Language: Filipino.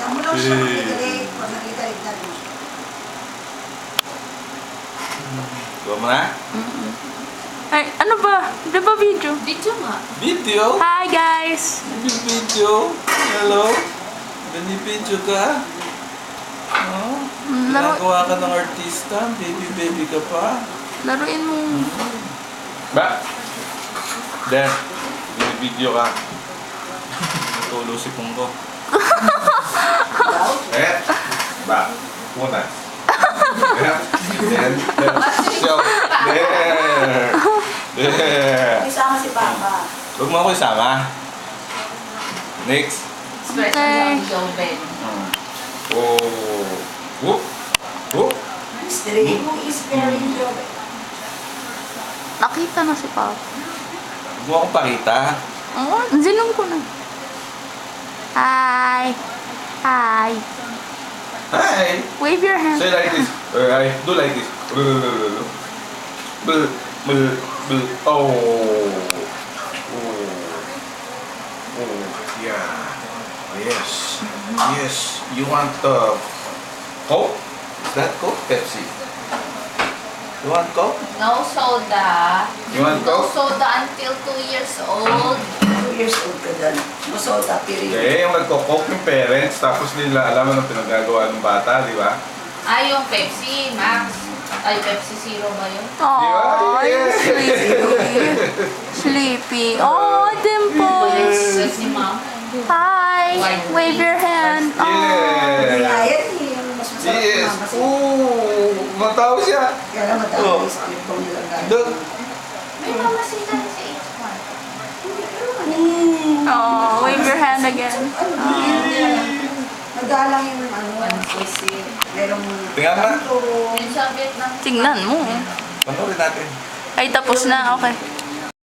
Amo daw siya makikilig. Pag nakita-ligtan mo. Gawa mo na? Ay, ano ba? Di ba video? Video nga. Video? Hi guys! Video? Hello? Binibidyo ka? Oh? Ginagawa ka ng artista? Baby ka pa? Laruin mo. Ba? Der, binibidyo ka. Tulo si Punggo. Ba? Punas. Show. There. Isama si Papa. Huwag mo ako isama. Next. Special Joe Ben. Oh. Whoop. Whoop. Mystery mo is very job. Nakita na si Papa. Huwag mo akong pakita. Oh, zinong ko na. Hi! Hi! Hi. Wave your hand. Say like this. I do like this. Bl. Oh. Oh. Yeah. Yes. Yes. You want Coke? Is that Coke? Pepsi. You want Coke? No soda. You want No Coke? soda until 2 years old. 2 years old ka dyan. Masota, period. Okay, yung nagko-coke yung parents, tapos nila alam ano pinagagawa ng bata, di ba? Ay, yung Pepsi Max. Ay, Pepsi Zero ba yun? Oh, Yes. sleepy. Sleepy. Oh, dimples. Yes, si Mom. Hi! Wave your hand. Oh. Hindi nga Yeah. yan eh. Mas masarap Yes. naman kasi. Ooh, mataw siya. Kaya naman Oh. tayo is tipong nilang gano'n. Look. May mama sila si H1. Oh, wave your hand again. Nagalang yung ano. One pussy. Merong Tingnan mo. kanto. Yun sa Vietnam. Tingnan mo. Panoorin natin. Ay, tapos na. Okay.